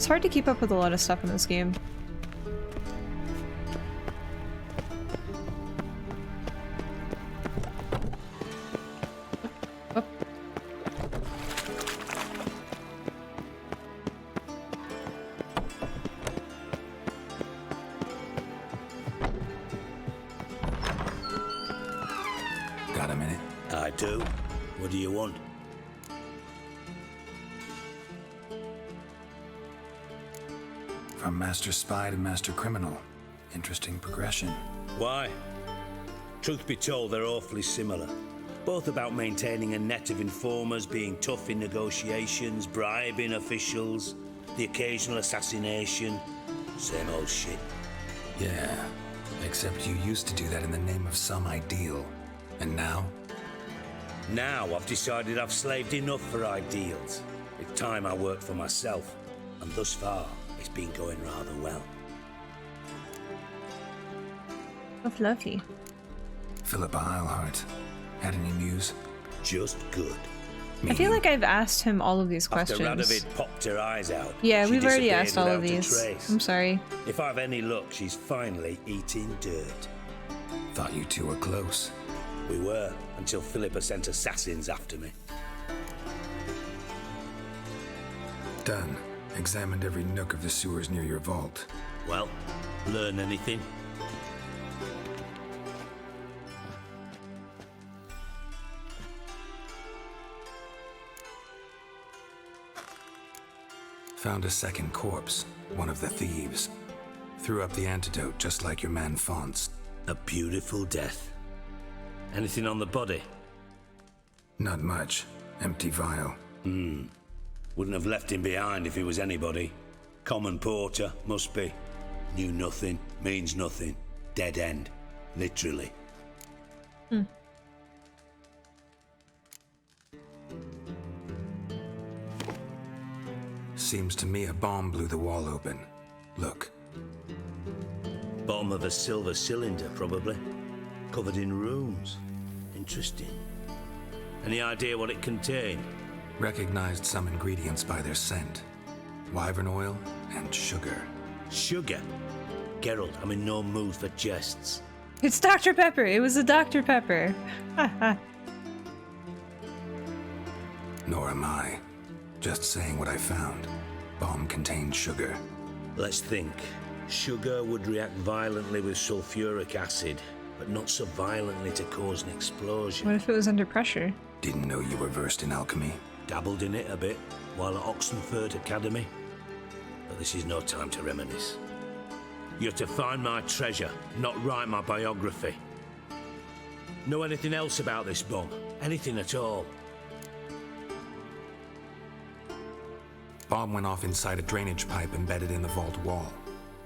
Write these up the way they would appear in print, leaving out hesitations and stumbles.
It's hard to keep up with a lot of stuff in this game. Oh. Got a minute? I do. What do you want? From Master Spy to Master Criminal. Interesting progression. Why? Truth be told, they're awfully similar. Both about maintaining a net of informers, being tough in negotiations, bribing officials, the occasional assassination. Same old shit. Yeah, except you used to do that in the name of some ideal. And now? Now I've decided I've slaved enough for ideals. It's time I worked for myself. And thus far, it's been going rather well. Oh, fluffy. Philippa Eilhart. Had any news? Just good. I feel like I've asked him all of these After questions. Radovid popped her eyes out, Yeah, she we've already disappeared asked all of without a these. trace. I'm sorry. If I've any luck, she's finally eating dirt. Thought you two were close. We were, until Philippa sent assassins after me. Done. Examined every nook of the sewers near your vault. Well, learn anything? Found a second corpse, one of the thieves. Threw up the antidote just like your man Fonz. A beautiful death. Anything on the body? Not much. Empty vial. Wouldn't have left him behind if he was anybody. Common porter, must be. Knew nothing, means nothing. Dead end. Literally. Seems to me a bomb blew the wall open. Look. Bottom of a silver cylinder, probably. Covered in runes. Interesting. Any idea what it contained? Recognized some ingredients by their scent. Wyvern oil and sugar. Sugar? Geralt, I'm in no mood for jests. It's Dr. Pepper. It was a Dr. Pepper. Nor am I. Just saying what I found. Bomb contained sugar. Let's think. Sugar would react violently with sulfuric acid, but not so violently to cause an explosion. What if it was under pressure? Didn't know you were versed in alchemy. Dabbled in it a bit while at Oxenford Academy. But this is no time to reminisce. You're to find my treasure, not write my biography. Know anything else about this bomb? Anything at all? Bomb went off inside a drainage pipe embedded in the vault wall.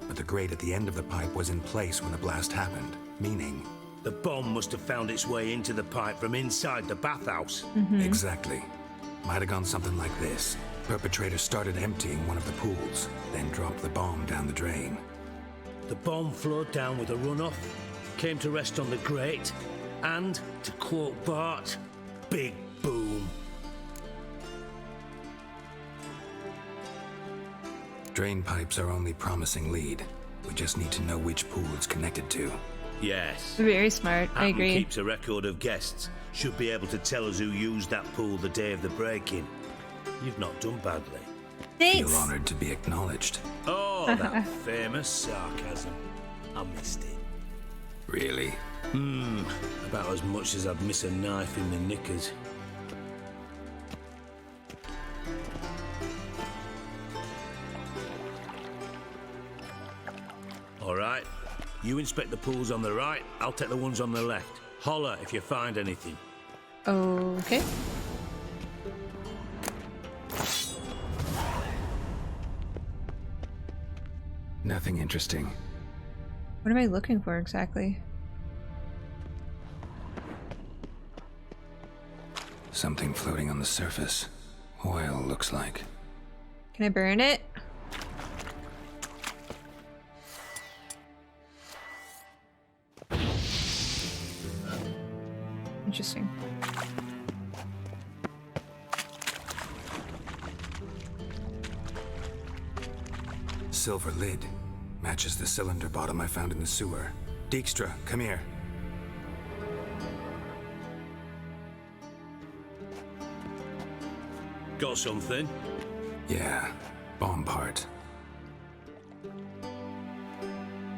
But the grate at the end of the pipe was in place when the blast happened, meaning... The bomb must have found its way into the pipe from inside the bathhouse. Exactly. Might have gone something like this. Perpetrator started emptying one of the pools, then dropped the bomb down the drain. The bomb flowed down with a runoff, came to rest on the grate, and, to quote Bart, big boom. Drain pipes are only promising lead. We just need to know which pool it's connected to. Yes. Very smart. I Hatton agree. keeps a record of guests. Should be able to tell us who used that pool the day of the break-in. You've not done badly. Thanks. Feel honored to be acknowledged. Oh, that famous sarcasm. I missed it. Really? About as much as I'd miss a knife in the knickers. All right. You inspect the pools on the right, I'll take the ones on the left. Holler if you find anything. Okay. Nothing interesting. What am I looking for exactly? Something floating on the surface. Oil, looks like. Can I burn it? Interesting. silver lid. Matches the cylinder bottom I found in the sewer. Dijkstra, come here. Got something? Yeah, bomb part.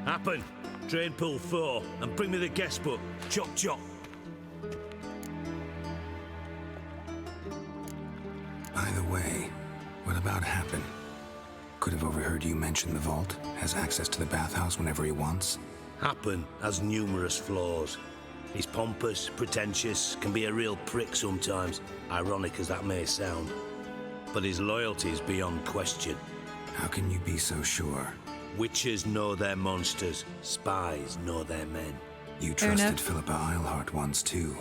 Happen. Drain pool 4 and bring me the guest book. Chop chop. By the way, what about Happen? Could have overheard you mention the vault. Has access to the bathhouse whenever he wants. Happen has numerous flaws. He's pompous, pretentious, can be a real prick sometimes, ironic as that may sound. But his loyalty is beyond question. How can you be so sure? Witches know their monsters, spies know their men. You Fair trusted enough. Philippa Eilhart once too.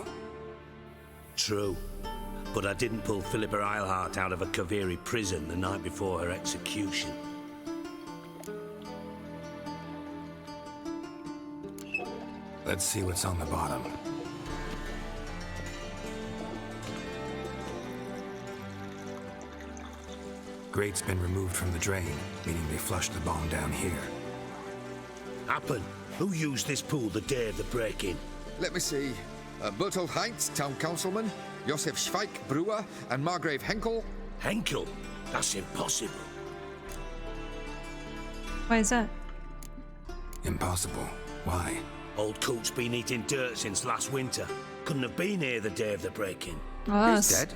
True. But I didn't pull Philippa Eilhart out of a Kaviri prison the night before her execution. Let's see what's on the bottom. Grate's been removed from the drain, meaning they flushed the bomb down here. Happen. Who used this pool the day of the break-in? Let me see. Bertold Heinz, town councilman, Josef Schweik, brewer, and Margrave Henkel. Henkel? That's impossible. Why is that? Impossible. Why? Old Coot's been eating dirt since last winter. Couldn't have been here the day of the break-in. Oh, He's dead.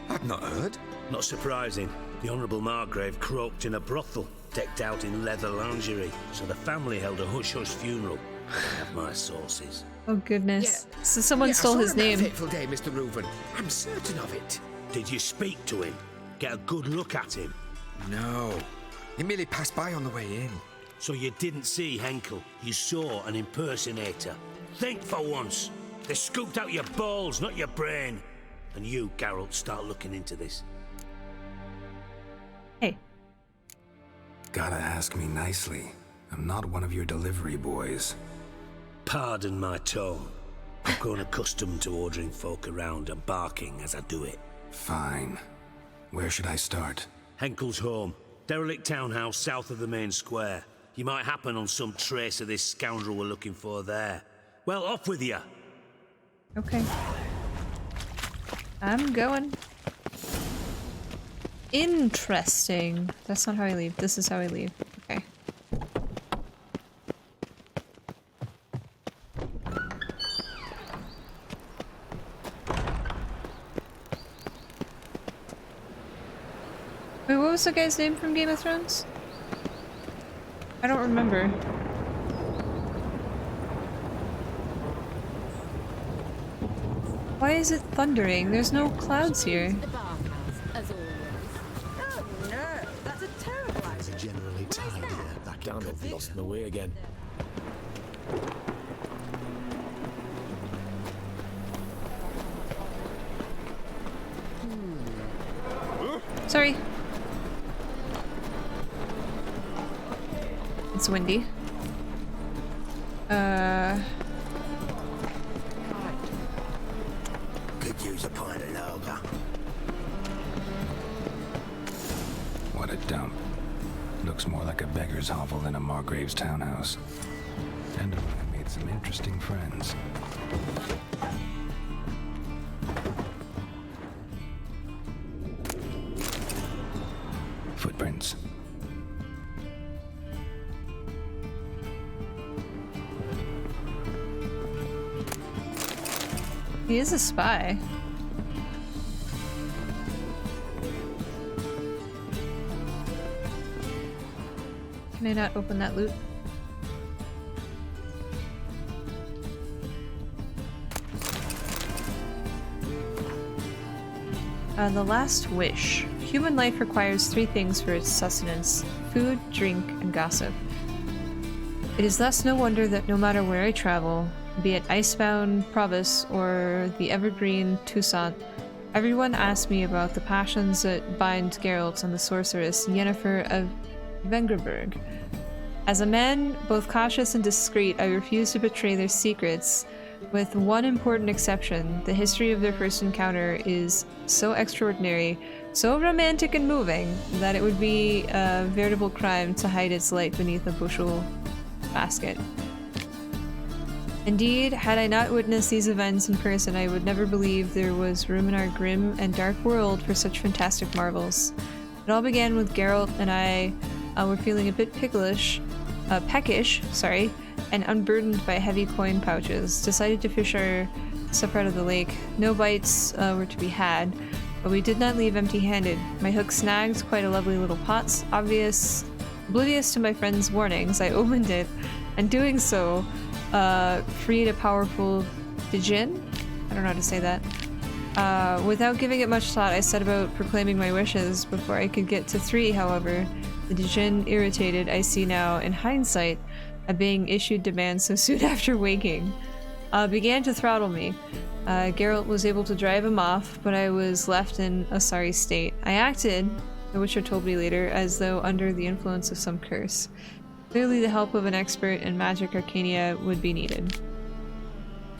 I'd not heard. Not surprising. The Honourable Margrave croaked in a brothel, decked out in leather lingerie, so the family held a hush-hush funeral. I have my sources. Oh goodness. Yeah. So someone Yeah, I stole saw his him that name. fateful day, Mr. Reuven. I'm certain of it. Did you speak to him? Get a good look at him? No. He merely passed by on the way in. So you didn't see Henkel, you saw an impersonator. Think for once. They scooped out your balls, not your brain. And you, Geralt, start looking into this. Hey. Gotta ask me nicely. I'm not one of your delivery boys. Pardon my tone. I've grown accustomed to ordering folk around and barking as I do it. Fine. Where should I start? Henkel's home. Derelict townhouse south of the main square. You might happen on some trace of this scoundrel we're looking for there. Well, off with you. Okay. I'm going. Interesting. That's not how I leave. This is how I leave. Okay. Wait, what was the guy's name from Game of Thrones? I don't remember. Why is it thundering? There's no clouds here. The bathhouse, as always. Oh no, that's a terrible idea. Generally tidier back Damn it, lost my way again. Sorry. It's windy. Could use a pint of lager. What a dump. Looks more like a beggar's hovel than a Margrave's townhouse. And I made some interesting friends. Footprints. He is a spy. Can I not open that loot? The last wish. Human life requires 3 things for its sustenance: food, drink, and gossip. It is thus no wonder that no matter where I travel, be it Icebound Province or the evergreen Toussaint, everyone asks me about the passions that bind Geralt and the sorceress Yennefer of Vengerberg. As a man both cautious and discreet, I refuse to betray their secrets, with one important exception. The history of their first encounter is so extraordinary, so romantic and moving that it would be a veritable crime to hide its light beneath a bushel basket. Indeed, had I not witnessed these events in person, I would never believe there was room in our grim and dark world for such fantastic marvels. It all began with Geralt and I were feeling a bit peckish, and unburdened by heavy coin pouches, decided to fish our stuff out of the lake. No bites were to be had, but we did not leave empty-handed. My hook snagged quite a lovely little pot. Oblivious to my friend's warnings, I opened it, and doing so, freed a powerful djinn? I don't know how to say that. Without giving it much thought, I set about proclaiming my wishes. Before I could get to 3, however, the djinn, irritated, I see now, in hindsight, at being issued demands so soon after waking, began to throttle me. Geralt was able to drive him off, but I was left in a sorry state. I acted, the Witcher told me later, as though under the influence of some curse. Clearly the help of an expert in magic arcana would be needed.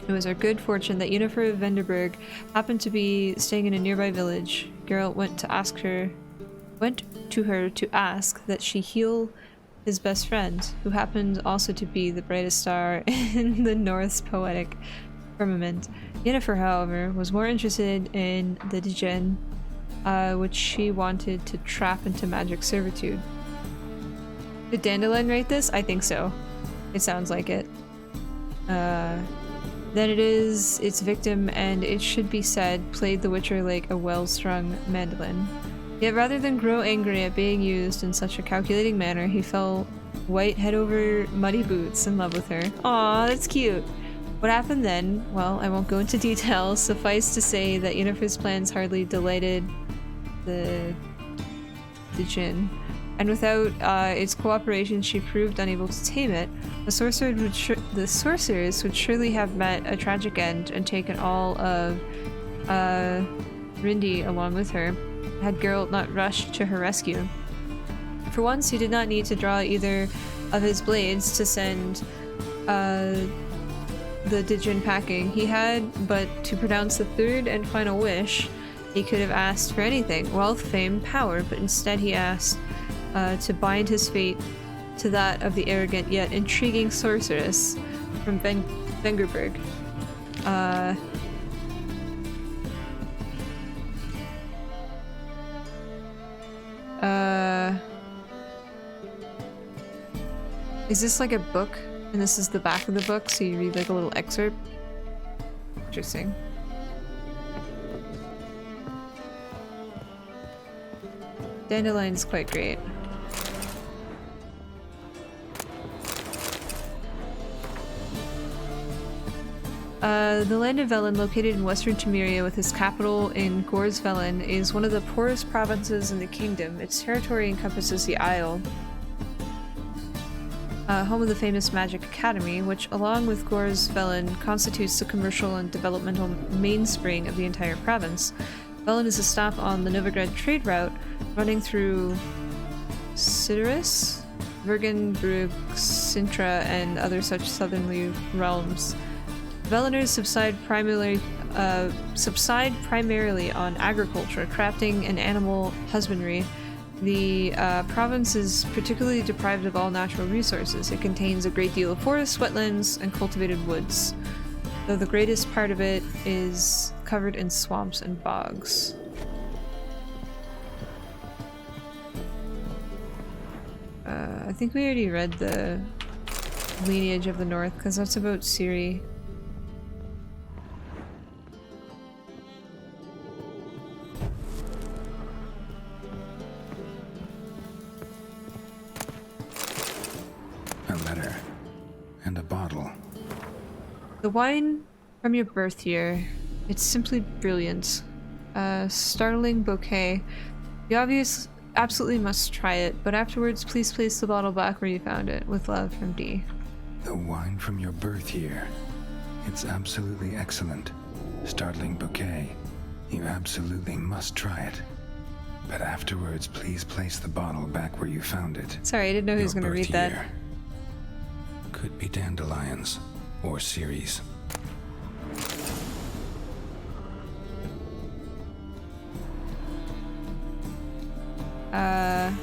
It was our good fortune that Yennefer of Vengerberg happened to be staying in a nearby village. Geralt went to her to ask that she heal his best friend, who happened also to be the brightest star in the North's poetic firmament. Yennefer, however, was more interested in the djinn, which she wanted to trap into magic servitude. Did Dandelion write this? I think so. It sounds like it. Then it is its victim, and it should be said, played the Witcher like a well-strung mandolin. Yet rather than grow angry at being used in such a calculating manner, he fell white head over muddy boots in love with her. Aw, that's cute! What happened then? Well, I won't go into details. Suffice to say that Yennefer's plans hardly delighted the djinn, and without its cooperation she proved unable to tame it. The sorcerers would surely have met a tragic end and taken all of Rindi along with her, had Geralt not rushed to her rescue. For once, he did not need to draw either of his blades to send the djinn packing. He had but to pronounce the third and final wish. He could have asked for anything, wealth, fame, power, but instead he asked to bind his fate to that of the arrogant yet intriguing sorceress from Vengerberg. Is this like a book? And this is the back of the book, so you read like a little excerpt? Interesting. Dandelion's quite great. The land of Velen, located in western Temeria with its capital in Gors Velen, is one of the poorest provinces in the kingdom. Its territory encompasses the Isle, home of the famous Magic Academy, which, along with Gors Velen, constitutes the commercial and developmental mainspring of the entire province. Velen is a stop on the Novigrad trade route, running through Cidaris, Vergenbrug, Sintra, and other such southerly realms. Veleners subside primarily on agriculture, crafting, and animal husbandry. The province is particularly deprived of all natural resources. It contains a great deal of forests, wetlands, and cultivated woods, though the greatest part of it is covered in swamps and bogs. I think we already read the lineage of the North, because that's about Ciri. A letter. And a bottle. The wine from your birth year. It's simply brilliant. A startling bouquet. You absolutely must try it, but afterwards please place the bottle back where you found it. With love, from D. The wine from your birth year. It's absolutely excellent. Startling bouquet. You absolutely must try it. But afterwards, please place the bottle back where you found it. Sorry, I didn't know who was going to read that. Year. Could be Dandelion's or Ciri's. Can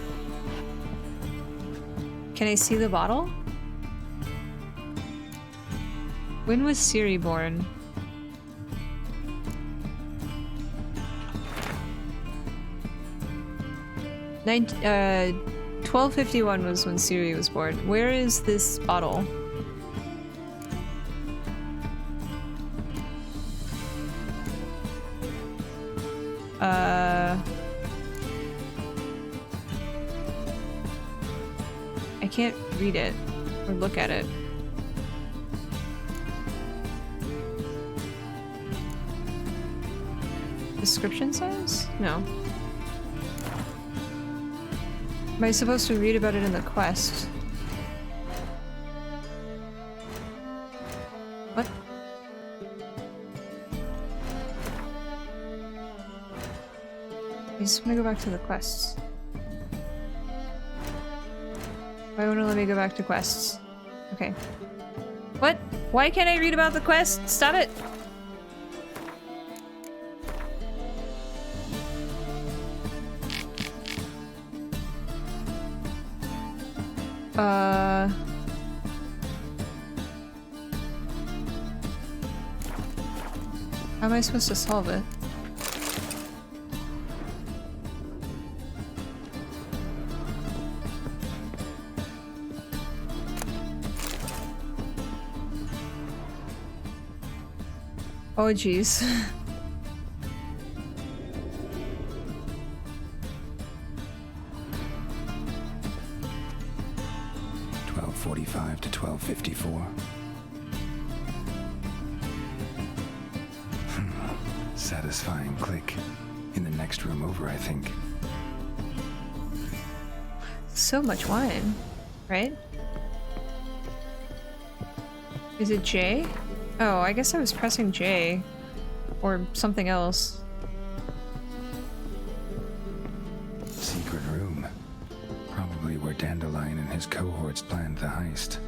I see the bottle? When was Siri born? 1251 was when Siri was born. Where is this bottle? I can't read it or look at it. Description says? No. Am I supposed to read about it in the quest? What? I just want to go back to the quests. Why won't it let me go back to quests? Okay. What? Why can't I read about the quest? Stop it! How am I supposed to solve it? Oh jeez. .45 to 12:54. Satisfying click. In the next room over, I think. So much wine, right? Is it J? Oh, I guess I was pressing J. Or something else. Secret room. Probably where Dandelion and his cohorts planned the heist.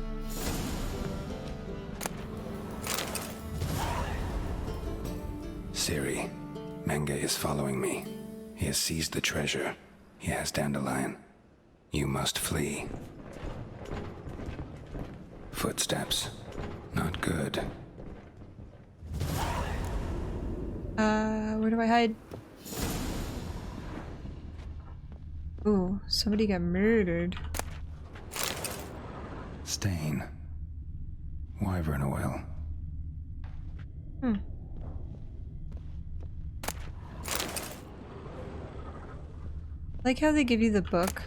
Siri, Menge is following me. He has seized the treasure. He has Dandelion. You must flee. Footsteps. Not good. Where do I hide? Ooh, somebody got murdered. Stain. Wyvern oil. Like how they give you the book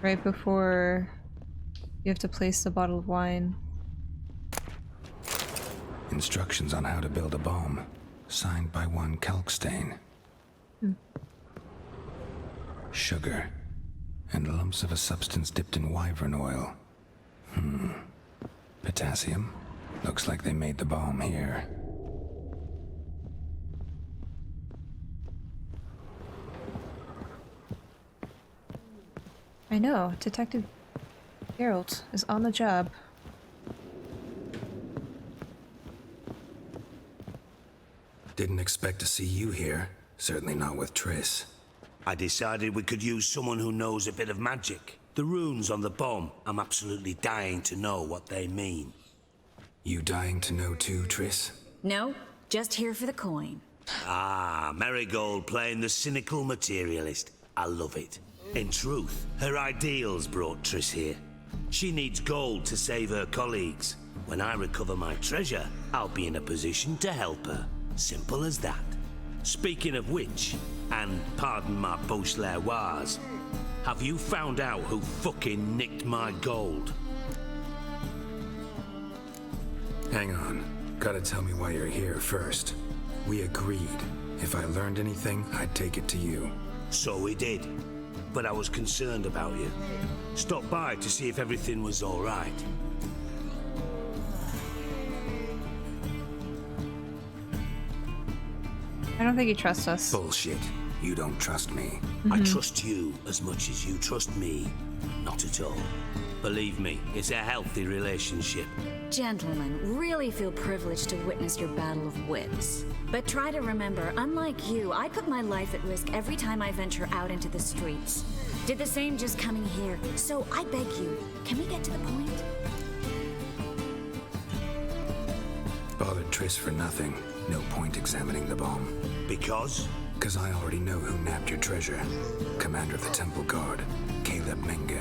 right before you have to place the bottle of wine. Instructions on how to build a bomb. Signed by one Kalkstain. Sugar. And lumps of a substance dipped in wyvern oil. Potassium. Looks like they made the bomb here. I know, Detective Geralt is on the job. Didn't expect to see you here. Certainly not with Triss. I decided we could use someone who knows a bit of magic. The runes on the bomb, I'm absolutely dying to know what they mean. You dying to know too, Triss? No, just here for the coin. Ah, Marigold playing the cynical materialist. I love it. In truth, her ideals brought Triss here. She needs gold to save her colleagues. When I recover my treasure, I'll be in a position to help her. Simple as that. Speaking of which, and pardon my Beauclervoise, have you found out who fucking nicked my gold? Hang on. Gotta tell me why you're here first. We agreed. If I learned anything, I'd take it to you. So we did. But I was concerned about you. Stopped by to see if everything was all right. I don't think he trusts us. Bullshit. You don't trust me. I trust you as much as you trust me. Not at all. Believe me, it's a healthy relationship. gentlemen really feel privileged to witness your battle of wits. But try to remember, unlike you, I put my life at risk every time I venture out into the streets. Did the same just coming here. So I beg you, can we get to the point? Bothered Triss for nothing. No point examining the bomb. Because? Because I already know who nabbed your treasure. Commander of the Temple Guard, Caleb Menge.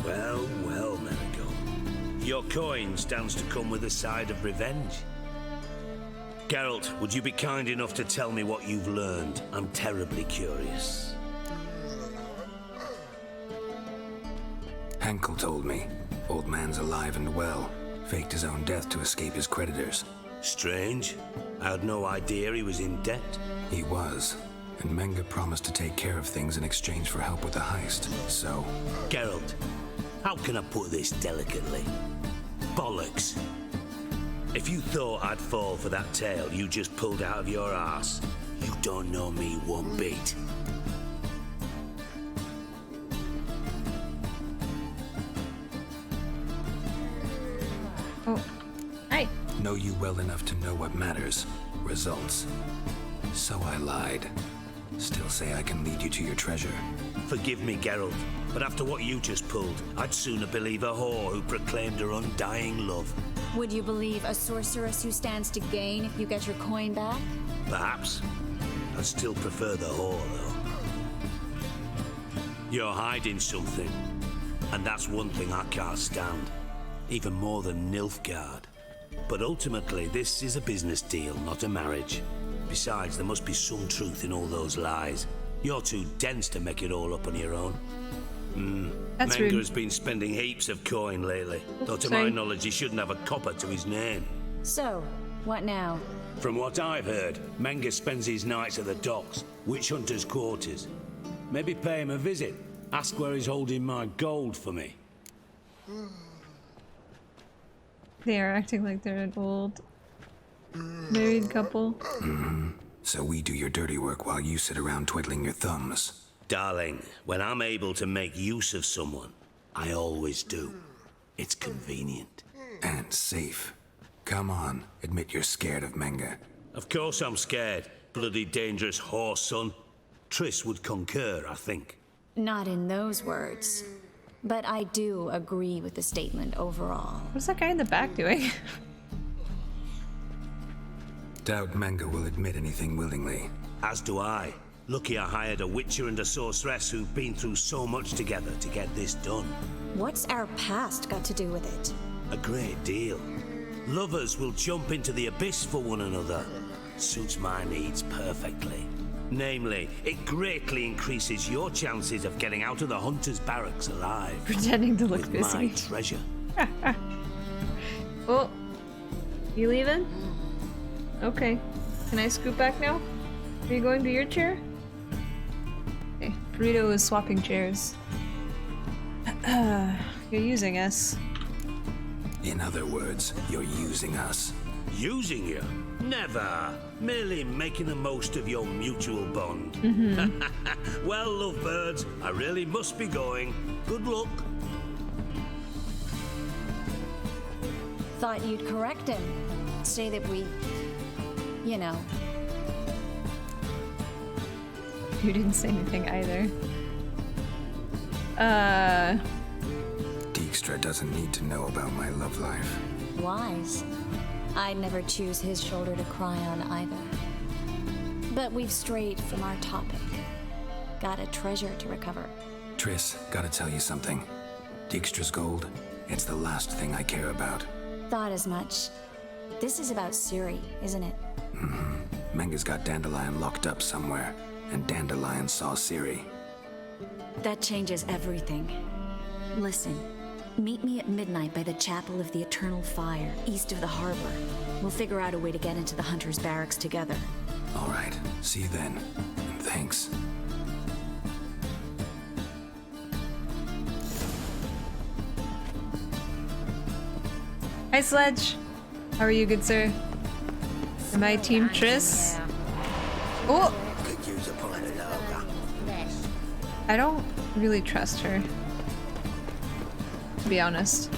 Well, well, Marigold. Your coin stands to come with a side of revenge. Geralt, would you be kind enough to tell me what you've learned? I'm terribly curious. Henkel told me. Old man's alive and well. Faked his own death to escape his creditors. Strange. I had no idea he was in debt. He was. And Menge promised to take care of things in exchange for help with the heist. So... Geralt, how can I put this delicately? Bollocks. If you thought I'd fall for that tale you just pulled out of your arse, you don't know me one bit. Oh. Hi. Know you well enough to know what matters. Results. So I lied. Still say I can lead you to your treasure. Forgive me, Geralt, but after what you just pulled, I'd sooner believe a whore who proclaimed her undying love. Would you believe a sorceress who stands to gain if you get your coin back? Perhaps. I'd still prefer the whore, though. You're hiding something, and that's one thing I can't stand. Even more than Nilfgaard. But ultimately, this is a business deal, not a marriage. Besides, there must be some truth in all those lies. You're too dense to make it all up on your own. That's Menge rude. has been spending heaps of coin lately, though to my knowledge he shouldn't have a copper to his name. So, what now? From what I've heard, Menge spends his nights at the docks, witch hunters' quarters. Maybe pay him a visit. Ask where he's holding my gold for me. They are acting like they're an old married couple. So we do your dirty work while you sit around twiddling your thumbs. Darling, when I'm able to make use of someone, I always do. It's convenient. And safe. Come on, admit you're scared of Menge. Of course I'm scared. Bloody dangerous whore, son. Triss would concur, I think. Not in those words. But I do agree with the statement overall. What's that guy in the back doing? Doubt Menge will admit anything willingly. As do I. Lucky I hired a witcher and a sorceress who've been through so much together to get this done. What's our past got to do with it? A great deal. Lovers will jump into the abyss for one another. Suits my needs perfectly. Namely, it greatly increases your chances of getting out of the hunter's barracks alive. Pretending to look with busy. my treasure. Oh, you leaving? Okay. Can I scoot back now? Are you going to your chair? Okay. Burrito is swapping chairs. You're using us. In other words, you're using us. Using you? Never. Merely making the most of your mutual bond. Well, lovebirds, I really must be going. Good luck. Thought you'd correct him. Say that we... you know. You didn't say anything either. Dijkstra doesn't need to know about my love life. Wise. I'd never choose his shoulder to cry on either. But we've strayed from our topic. Got a treasure to recover. Triss, gotta tell you something. Dijkstra's gold, it's the last thing I care about. Thought as much. This is about Ciri, isn't it? Menge's got Dandelion locked up somewhere, and Dandelion saw Ciri. That changes everything. Listen, meet me at midnight by the Chapel of the Eternal Fire, east of the harbor. We'll figure out a way to get into the Hunter's Barracks together. All right, see you then. And thanks. Hi, Sledge. How are you, good sir? Am I Team Triss? Oh! Could use a pint of lager. I don't really trust her. to be honest.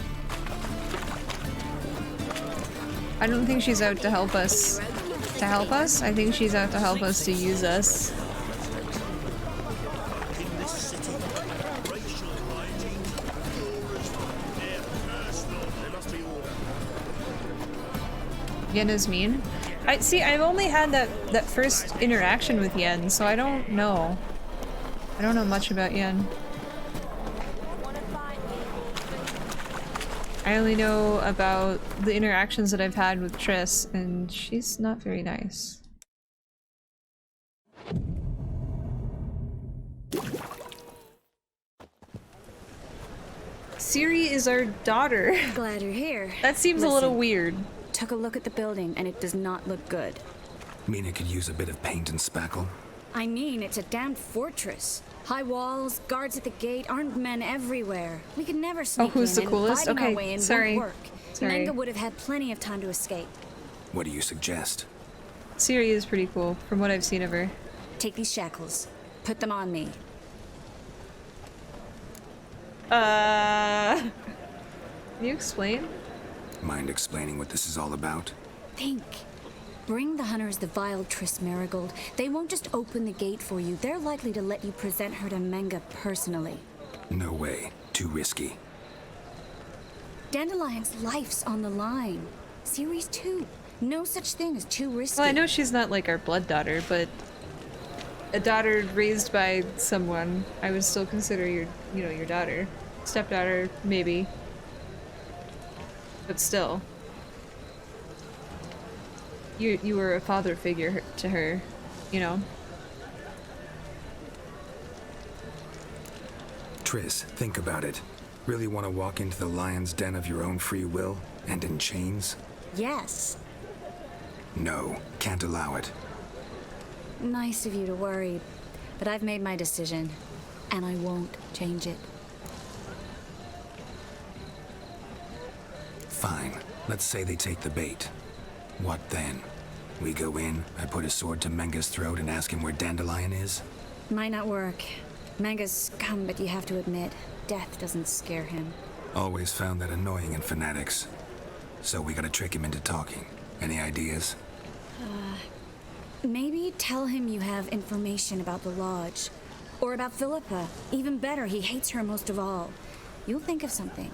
I don't think she's out to help us. To help us? I think she's out to help us to use us. Yen is mean. I see. I've only had that first interaction with Yen, so I don't know. I don't know much about Yen. I only know about the interactions that I've had with Triss, and she's not very nice. Siri is our daughter. Glad you're here. That seems a little weird. Took a look at the building, and it does not look good. Mean it could use a bit of paint and spackle? I mean, it's a damn fortress. High walls, guards at the gate, armed men everywhere. We could never sneak who's in, the coolest? and fighting our way Okay, in sorry. won't work. Sorry. Menga would have had plenty of time to escape. What do you suggest? Siri is pretty cool, from what I've seen of her. Take these shackles. Put them on me. Can you explain? Mind explaining what this is all about? Think. Bring the hunters the vile Triss Marigold. They won't just open the gate for you. They're likely to let you present her to Menga personally. No way. Too risky. Dandelion's life's on the line. Series 2. No such thing as too risky. Well, I know she's not like our blood daughter, but a daughter raised by someone, I would still consider your daughter. Stepdaughter, maybe. But still. You were a father figure to her, you know? Triss, think about it. Really want to walk into the lion's den of your own free will, and in chains? Yes. No, can't allow it. Nice of you to worry, but I've made my decision, and I won't change it. Fine. Let's say they take the bait. What then? We go in, I put a sword to Menga's throat and ask him where Dandelion is? Might not work. Menga's scum, but you have to admit, death doesn't scare him. Always found that annoying in fanatics. So we gotta trick him into talking. Any ideas? Maybe tell him you have information about the Lodge. Or about Philippa. Even better, he hates her most of all. You'll think of something.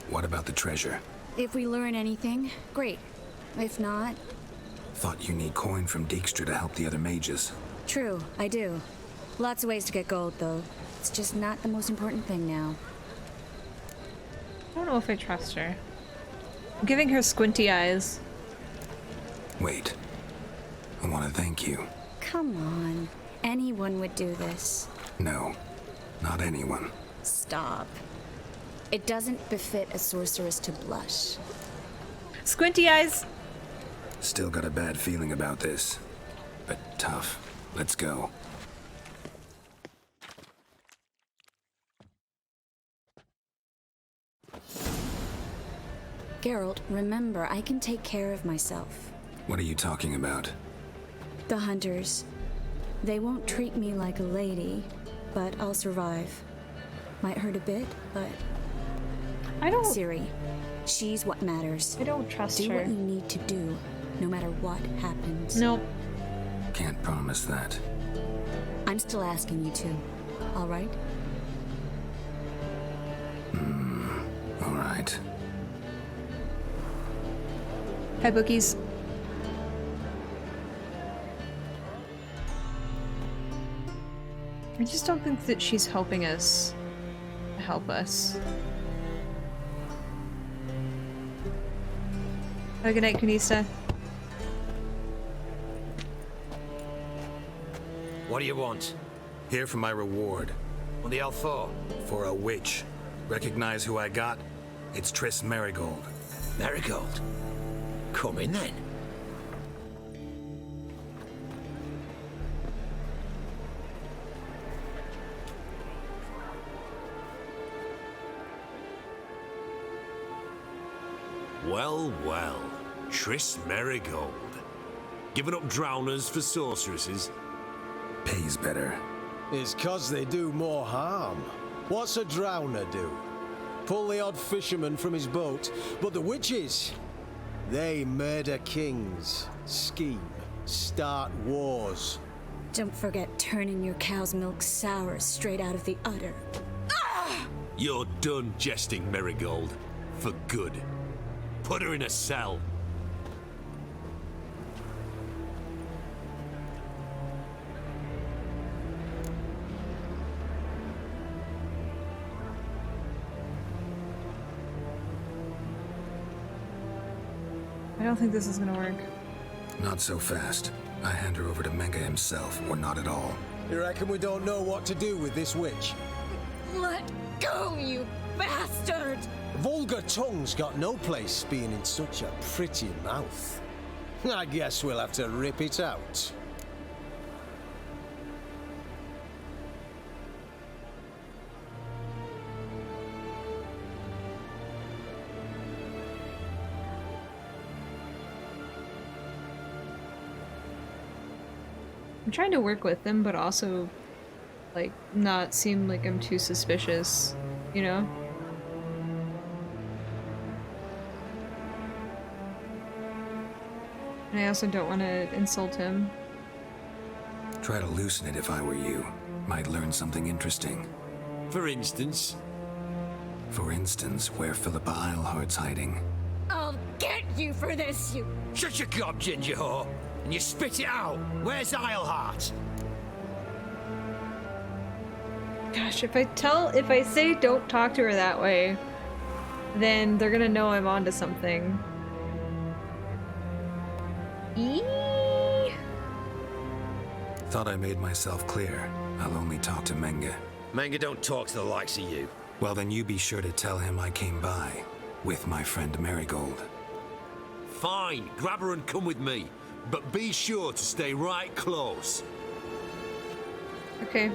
What about the treasure? If we learn anything, great. If not, Thought you need coin from Dijkstra to help the other mages. true, I do. Lots of ways to get gold, though. It's just not the most important thing now. I don't know if I trust her. I'm giving her squinty eyes. Wait. I want to thank you. Come on. Anyone would do this. No, not anyone. Stop. It doesn't befit a sorceress to blush. Squinty eyes! Still got a bad feeling about this. But tough. Let's go. Geralt, remember, I can take care of myself. What are you talking about? The hunters. They won't treat me like a lady, but I'll survive. Might hurt a bit, but I don't Ciri, she's what matters. I don't trust Do her. what you need to do, no matter what happens. Nope. Can't promise that. I'm still asking you to. All right? All right. Hi, bookies. I just don't think that she's helping us. Help us. Have a good night, Kunista. What do you want? Here for my reward. What the hell for? For a witch. Recognize who I got? It's Triss Marigold. Marigold. Come in then. Well, well. Triss Marigold. Giving up drowners for sorceresses? pays better. It's 'cause they do more harm. What's a drowner do? Pull the odd fisherman from his boat. But the witches, they murder kings, scheme, start wars. Don't forget turning your cow's milk sour straight out of the udder. You're done jesting, Marigold. For good. Put her in a cell. I don't think this is gonna work. Not so fast. I hand her over to Menga himself, or not at all. You reckon we don't know what to do with this witch? Let go, you bastard! Vulgar tongue's got no place being in such a pretty mouth. I guess we'll have to rip it out. I'm trying to work with them, but also, like, not seem like I'm too suspicious, you know? And I also don't want to insult him. Try to loosen it if I were you. Might learn something interesting. For instance? For instance, where Philippa Eilhart's hiding. I'll get you for this, you... Shut your gob, ginger whore, and you spit it out. Where's Eilhart? Gosh, if I say don't talk to her that way, then they're gonna know I'm onto something. Eee! Thought I made myself clear. I'll only talk to Menga. Menga don't talk to the likes of you. Well, then you be sure to tell him I came by. With my friend Marigold. Fine, grab her and come with me. But be sure to stay right close. Okay.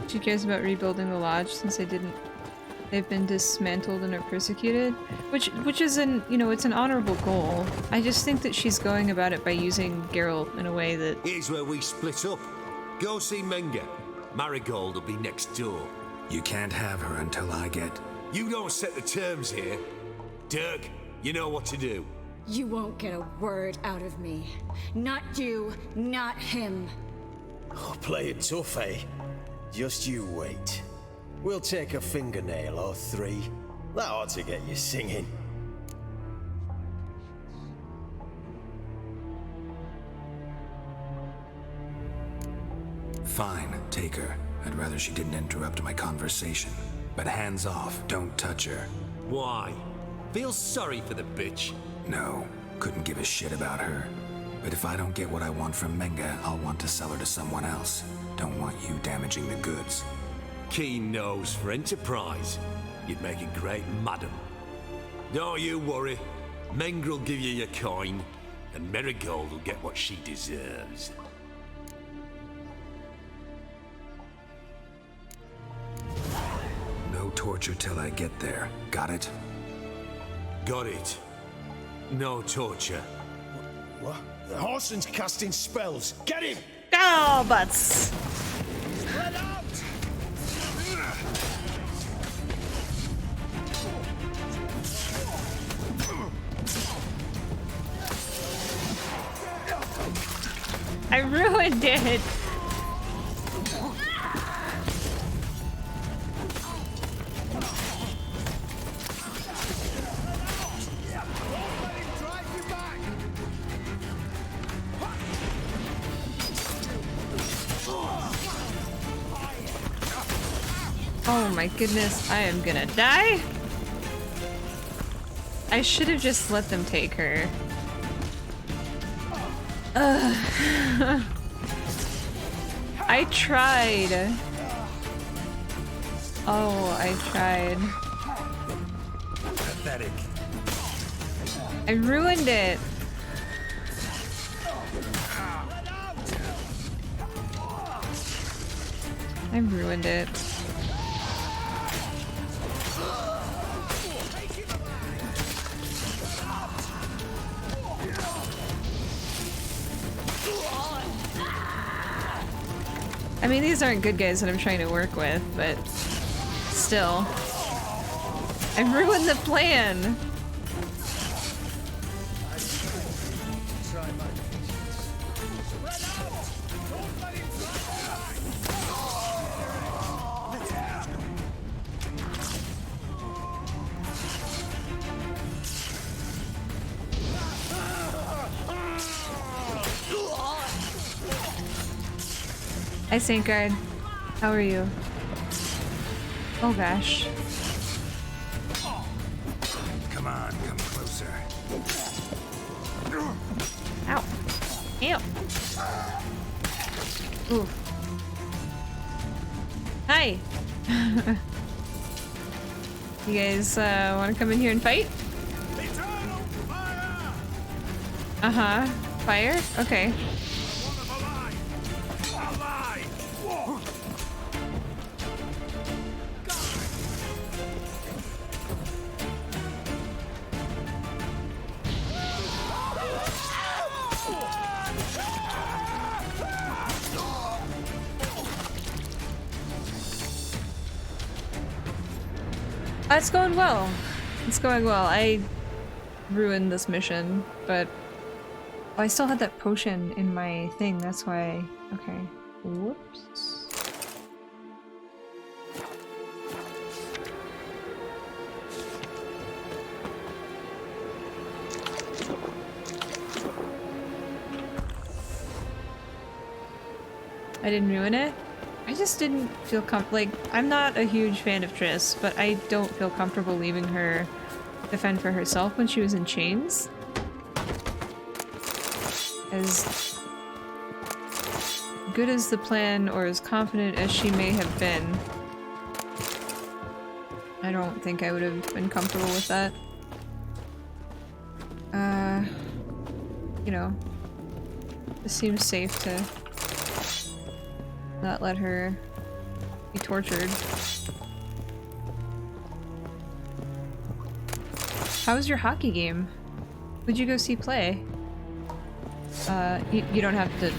Did you guys about rebuilding the lodge since they've been dismantled and are persecuted? Which is it's an honorable goal. I just think that she's going about it by using Geralt in a way that... Here's where we split up. Go see Menga. Marigold will be next door. You can't have her until I get... You don't set the terms here. Dirk, you know what to do. You won't get a word out of me. Not you, not him. Oh, play it tough, eh? Just you wait. We'll take a fingernail or three. That ought to get you singing. Fine, take her. I'd rather she didn't interrupt my conversation. But hands off, don't touch her. Why? Feel sorry for the bitch. No, couldn't give a shit about her. But if I don't get what I want from Menga, I'll want to sell her to someone else. Don't want you damaging the goods. Keen nose for enterprise. You'd make a great madam. Don't you worry. Mengrel will give you your coin, and Marigold will get what she deserves. No torture till I get there. Got it? Got it. No torture. What? The Horson's casting spells. Get him! Oh, butts! Let out! I ruined it! Oh my goodness, I am gonna die? I should have just let them take her. Ugh. I tried. Oh, I tried. Pathetic. I ruined it. I ruined it. I mean, these aren't good guys that I'm trying to work with, but still. I ruined the plan! Hi, Saint Guard. How are you? Oh gosh. Come on, come closer. Ow. Ew. Ooh. Hi. You guys want to come in here and fight? Uh-huh. Fire? Okay. It's going well. It's going well. I ruined this mission, but oh, I still had that potion in my thing. That's why. Okay. Whoops. I didn't ruin it. I just didn't feel like, I'm not a huge fan of Triss, but I don't feel comfortable leaving her defend for herself when she was in chains. As good as the plan, or as confident as she may have been, I don't think I would have been comfortable with that. You know, it seems safe to not let her be tortured. How was your hockey game? Who'd you go see play? You don't have to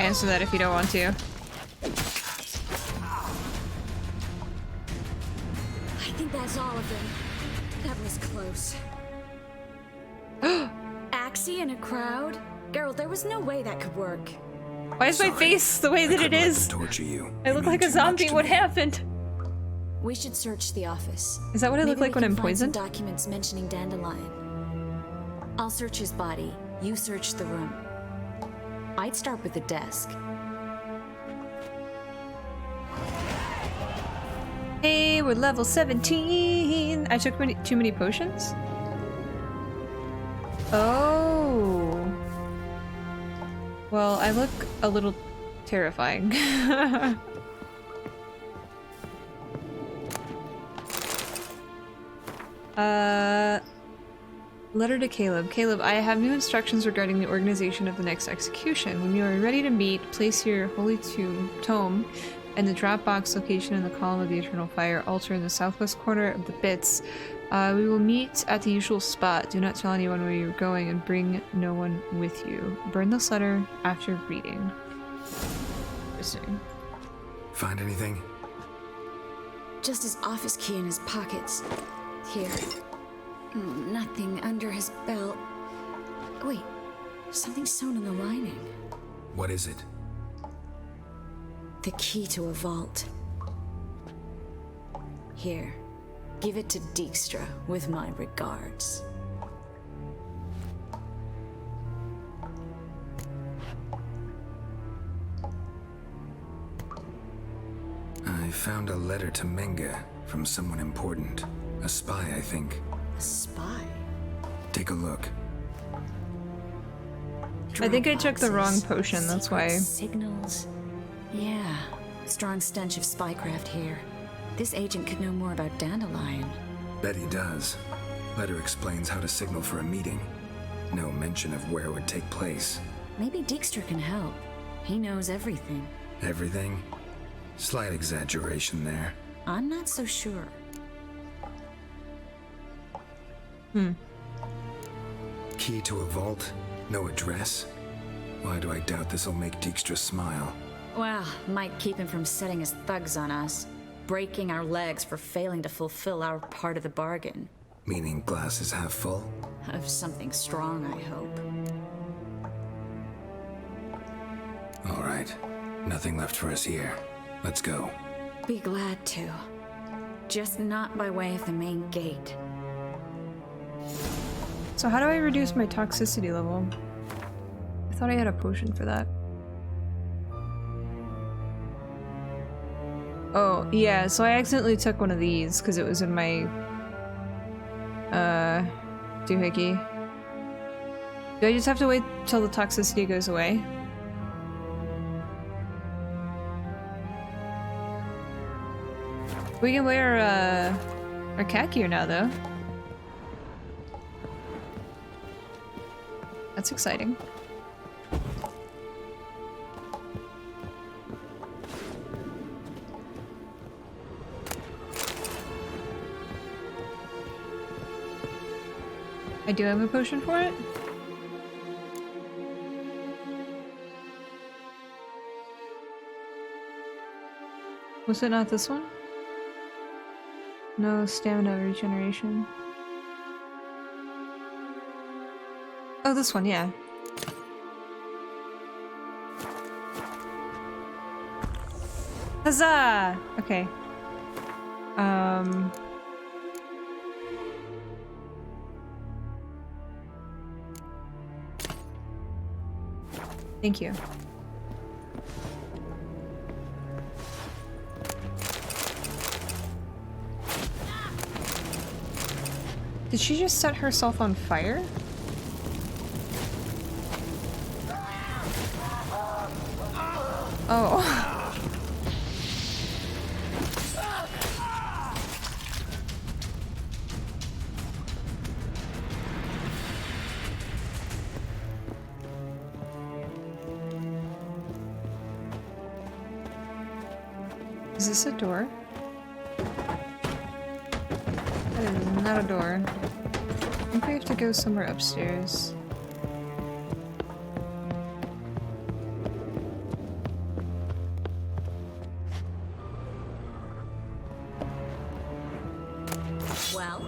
answer that if you don't want to. I think that's all of them. That was close. Axie in a crowd? Girl, there was no way that could work. Why is my face the way that it is? Torture you. I look like a zombie. What happened? We should search the office. Is that what I look like when I'm poisoned? Documents mentioning Dandelion. I'll search his body. You search the room. I'd start with the desk. Hey, we're level 17. I took too many potions? Oh. Well, I look a little terrifying. Letter to Caleb. Caleb, I have new instructions regarding the organization of the next execution. When you are ready to meet, place your holy tome in the Dropbox location in the column of the Eternal Fire altar in the southwest corner of the Bits. We will meet at the usual spot. Do not tell anyone where you're going and bring no one with you. Burn this letter after reading. Interesting. Find anything? Just his office key in his pockets. Here. Nothing under his belt. Wait, something's sewn in the lining. What is it? The key to a vault. Here. Give it to Dijkstra with my regards. I found a letter to Menga from someone important. A spy, I think. A spy? Take a look. I think I took the wrong potion, that's why. Signals. Yeah. Strong stench of spycraft here. This agent could know more about Dandelion. Bet he does. Letter explains how to signal for a meeting. No mention of where it would take place. Maybe Dijkstra can help. He knows everything. Everything? Slight exaggeration there. I'm not so sure. Key to a vault? No address? Why do I doubt this'll make Dijkstra smile? Well, might keep him from setting his thugs on us, breaking our legs for failing to fulfill our part of the bargain. Meaning glass is half full? Of something strong, I hope. All right. Nothing left for us here. Let's go. Be glad to. Just not by way of the main gate. So how do I reduce my toxicity level? I thought I had a potion for that. Oh, yeah, so I accidentally took one of these because it was in my doohickey. Do I just have to wait till the toxicity goes away? We can wear our cat gear now, though. That's exciting. I do have a potion for it? Was it not this one? No stamina regeneration. Oh, this one, yeah. Huzzah! Okay. Thank you. Did she just set herself on fire? Oh. Is this a door? That is not a door. I think we have to go somewhere upstairs. Well?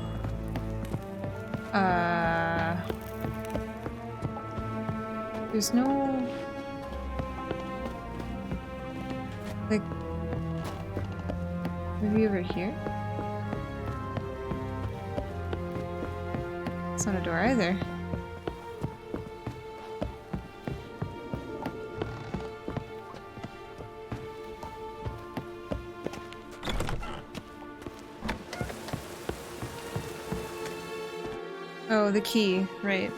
There's no... like... maybe over here? It's not a door either. Oh, the key, right.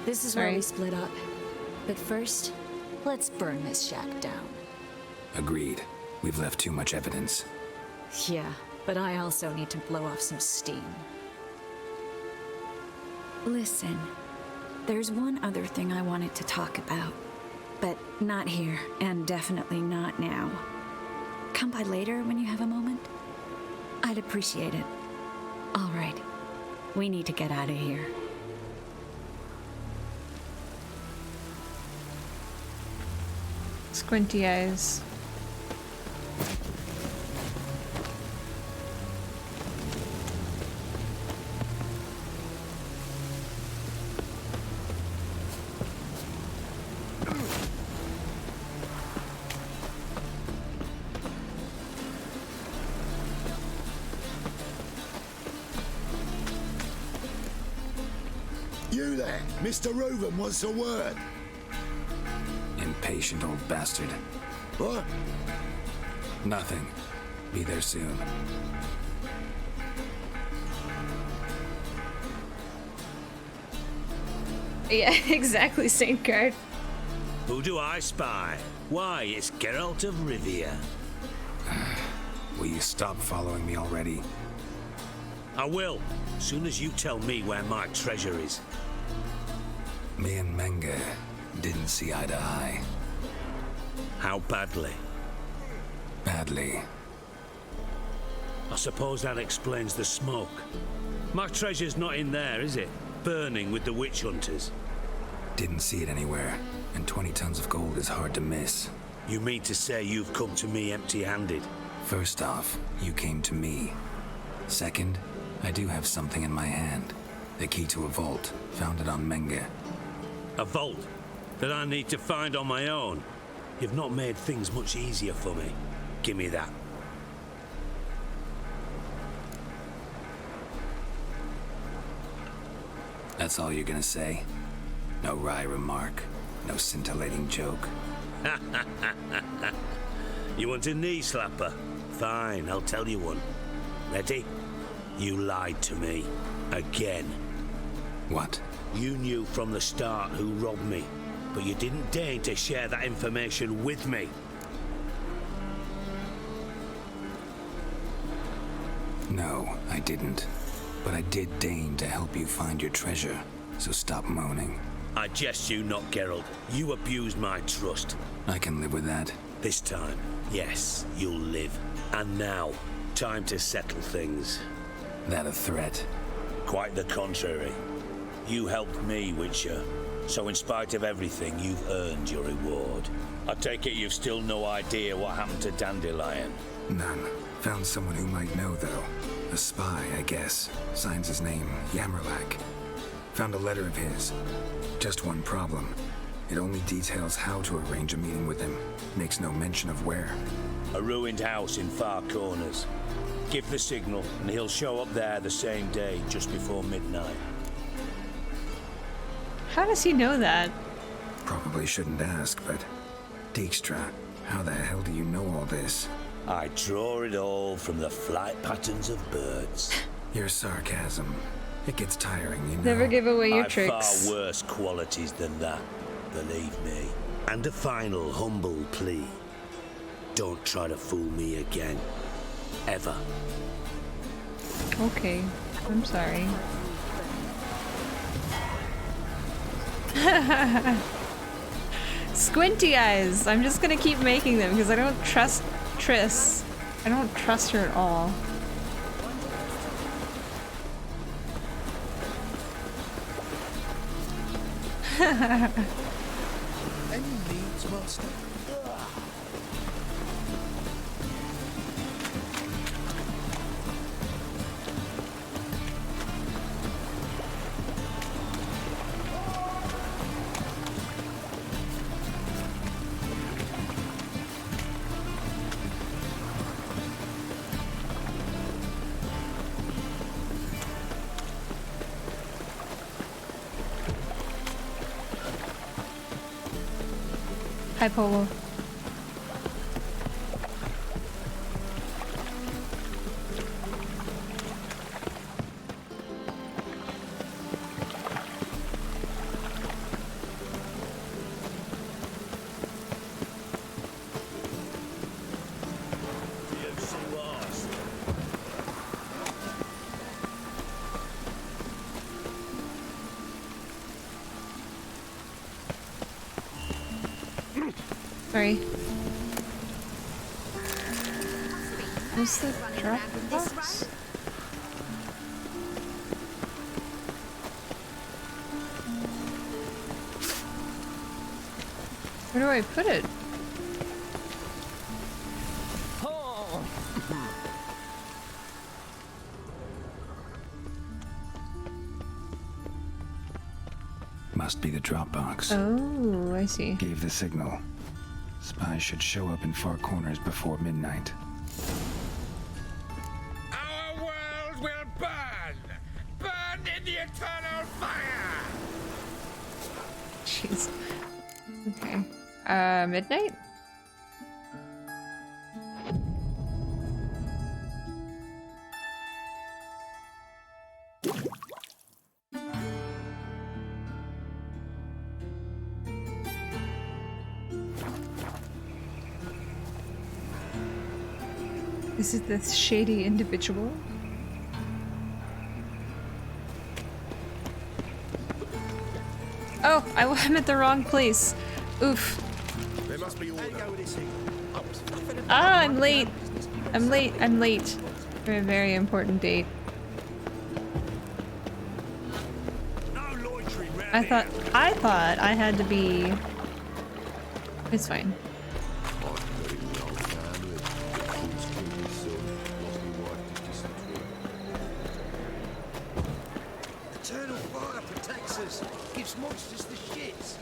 This is where we split up. But first, let's burn this shack down. Agreed. We've left too much evidence. Yeah, but I also need to blow off some steam. Listen, there's one other thing I wanted to talk about. But not here, and definitely not now. Come by later when you have a moment? I'd appreciate it. All right. We need to get out of here. Squinty eyes. You there, Mr. Reuben wants a word. Impatient old bastard. What? Nothing. Be there soon. Yeah, exactly, Saint Guard. Who do I spy? Why, it's Geralt of Rivia. Will you stop following me already? I will, soon as you tell me where my treasure is. Me and Menge didn't see eye to eye. How badly? Badly. I suppose that explains the smoke. My treasure's not in there, is it? Burning with the witch hunters. Didn't see it anywhere, and 20 tons of gold is hard to miss. You mean to say you've come to me empty-handed? First off, you came to me. Second, I do have something in my hand. The key to a vault, found it on Menge. A vault that I need to find on my own? You've not made things much easier for me. Give me that. That's all you're gonna say? No wry remark, no scintillating joke. You want a knee slapper? Fine, I'll tell you one. Ready? You lied to me. Again. What? You knew from the start who robbed me, but you didn't deign to share that information with me. No, I didn't. But I did deign to help you find your treasure, so stop moaning. I jest you not, Geralt. You abused my trust. I can live with that. This time, yes, you'll live. And now, time to settle things. That a threat? Quite the contrary. You helped me, Witcher. So in spite of everything, you've earned your reward. I take it you've still no idea what happened to Dandelion? None. Found someone who might know, though. A spy, I guess. Signs his name, Yamerlak. Found a letter of his. Just one problem. It only details how to arrange a meeting with him. Makes no mention of where. A ruined house in Far Corners. Give the signal, and he'll show up there the same day, just before midnight. How does he know that? Probably shouldn't ask, but... Dijkstra, how the hell do you know all this? I draw it all from the flight patterns of birds. Your sarcasm. It gets tiring, you know. Never give away your I've tricks. far worse qualities than that, believe me. And a final humble plea. Don't try to fool me again. Ever. Okay, I'm sorry. Squinty eyes! I'm just gonna keep making them because I don't trust Triss. I don't trust her at all. Any needs, master? Hi, Polo. Sorry. Where's the drop box? Where do I put it? Must be the drop box. Oh, I see. Gave the signal. Spies should show up in Far Corners before midnight. Our world will burn! Burn in the eternal fire! Jeez. Okay. Midnight? Is it this shady individual? Oh, I'm at the wrong place. Oof. There must be order. Ah, I'm late. I'm late. I'm late for a very important date. No loitering round I thought I had to be. It's fine. Eternal fire protects us. Gives monsters the shits.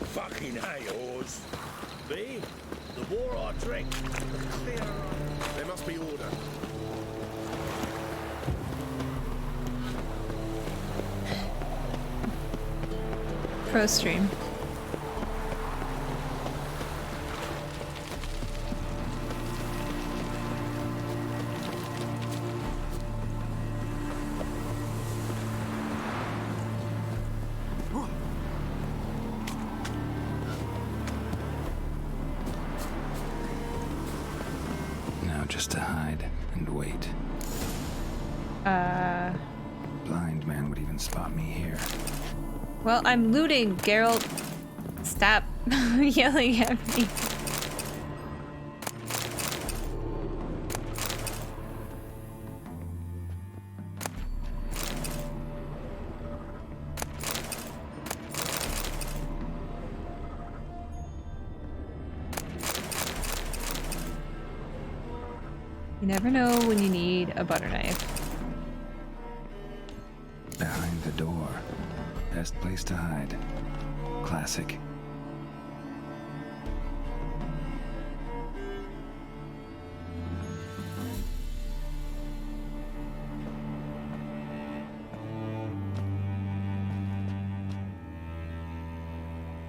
Fucking hey, Oars. B, the war I drink. Clear. There must be order. Pro stream. Now just to hide and wait. Blind man would even spot me here. Well, I'm looting, Geralt. Stop yelling at me. You never know when you need a butter knife. Behind the door. Best place to hide. Classic.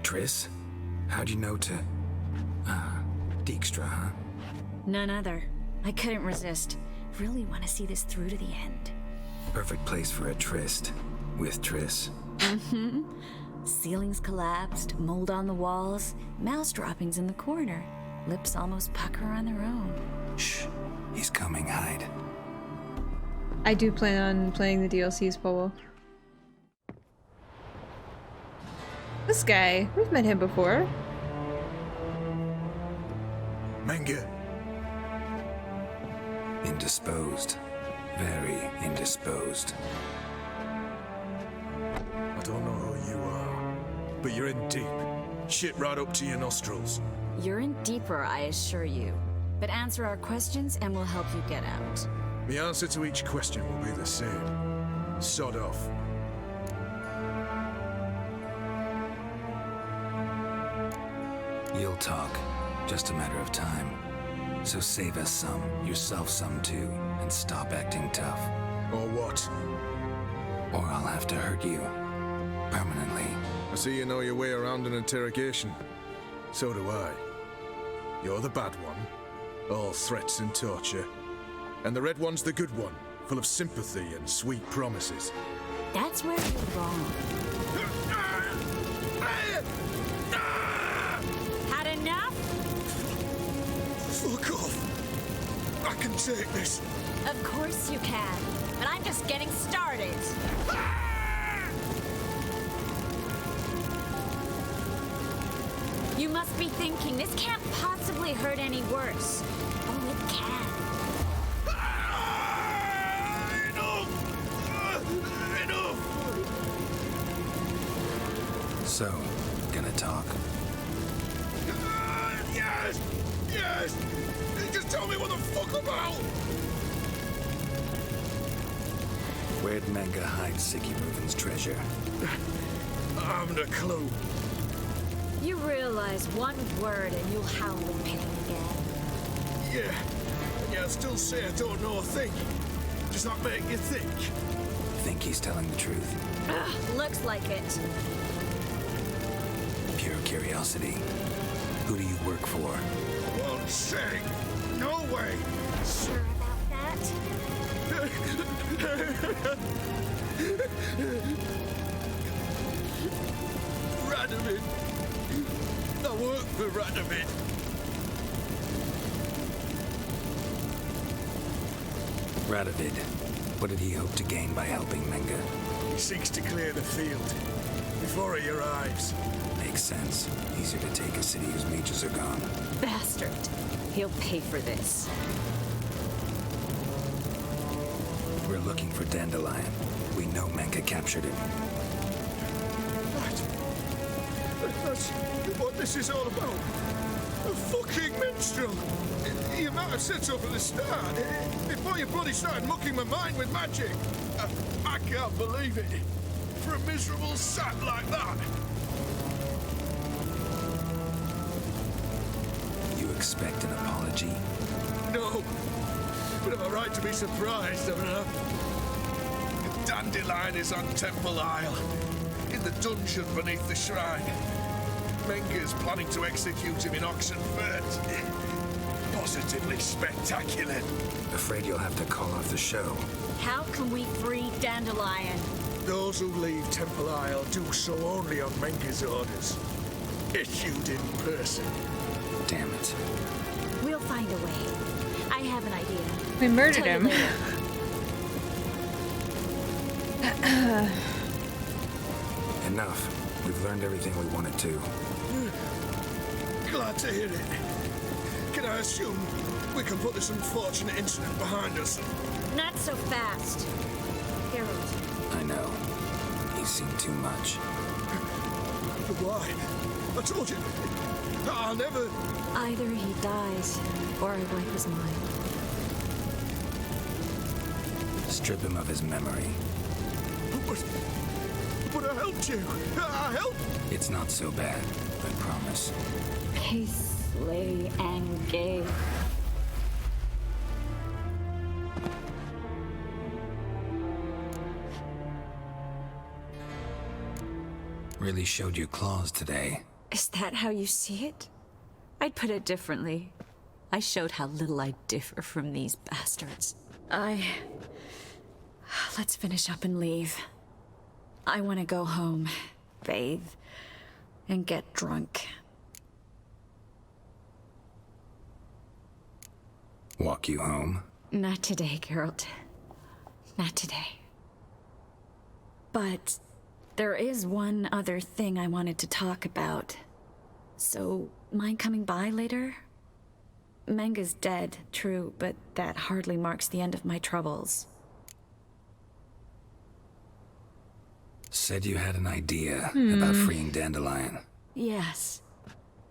Triss? How'd you know to... Dijkstra, huh? None other. I couldn't resist. Really want to see this through to the end. Perfect place for a tryst. With Triss. Mm-hmm. Ceilings collapsed, mold on the walls, mouse droppings in the corner. Lips almost pucker on their own. Shh. He's coming, hide. I do plan on playing the DLCs, Polo. This guy, we've met him before. Menge. Indisposed. Very indisposed. I don't know who you are, but you're in deep. Shit right up to your nostrils. You're in deeper, I assure you. But answer our questions and we'll help you get out. The answer to each question will be the same. Sod off. You'll talk. Just a matter of time. So save us some, yourself some too, and stop acting tough. Or what? Or I'll have to hurt you. Permanently. I see you know your way around an interrogation. So do I. You're the bad one. All threats and torture. And the red one's the good one, full of sympathy and sweet promises. That's where you're wrong. Had enough? Fuck off! I can take this. Of course you can. But I'm just getting started. You must be thinking, this can't possibly hurt any worse. Oh, it can. Enough! So, gonna talk? Yes! Yes! Just tell me what the fuck about! Where'd Menge hide Sicky Reuven's treasure? I haven't a clue. You realize one word and you'll howl in pain again. Yeah, I still say I don't know a thing. Does that make you think? Think he's telling the truth? Ugh, looks like it. Pure curiosity. Who do you work for? Won't say. No way. Sure about that? Radovid. I work for Radovid. Radovid. What did he hope to gain by helping Menge? He seeks to clear the field before he arrives. Makes sense. Easier to take a city whose mages are gone. Bastard. He'll pay for this. We're looking for Dandelion. We know Menge captured him. That's what this is all about. A fucking minstrel! You might have said so from the start, before you bloody started mucking my mind with magic. I can't believe it. For a miserable sap like that. You expect an apology? No. But I've a right to be surprised, haven't I? Dandelion is on Temple Isle, in the dungeon beneath the shrine. Menga's planning to execute him in Oxenfurt. Positively spectacular. Afraid you'll have to call off the show. How can we free Dandelion? Those who leave Temple Isle do so only on Menga's orders. Issued in person. Damn it. We'll find a way. I have an idea. We murdered Tell you him. later. Enough. We've learned everything we wanted to. Glad to hear it. Can I assume we can put this unfortunate incident behind us? Not so fast. Harold. I know. He's seen too much. But why? I told you. I'll never... Either he dies, or I wipe his mind. Strip him of his memory. But I helped you. I helped. It's not so bad, I promise. Peace, lay, and gay. Really showed your claws today. Is that how you see it? I'd put it differently. I showed how little I differ from these bastards. Let's finish up and leave. I want to go home, bathe, and get drunk. Walk you home? Not today, Geralt. Not today. But there is one other thing I wanted to talk about. So, mind coming by later? Menga's dead, true, but that hardly marks the end of my troubles. Said you had an idea about freeing Dandelion. Yes.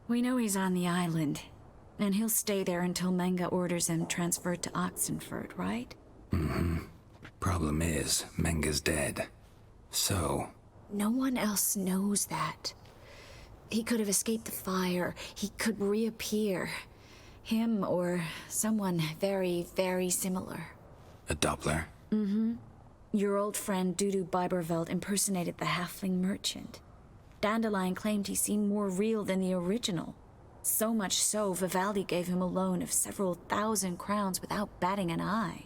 We know he's on the island, and he'll stay there until Menga orders him transferred to Oxenfurt, right? Problem is, Menga's dead. So... No one else knows that. He could have escaped the fire. He could reappear. Him or someone very, very similar. a Doppler? Your old friend Dudu Biberveld impersonated the halfling merchant. Dandelion claimed he seemed more real than the original. So much so, Vivaldi gave him a loan of several thousand crowns without batting an eye.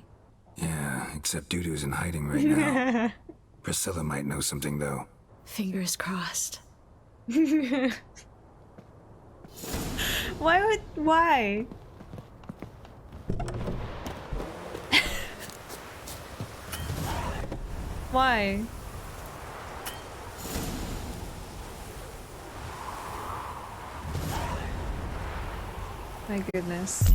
Yeah, except Dudu's in hiding right now. Priscilla might know something, though. Fingers crossed. Why? Why? My goodness.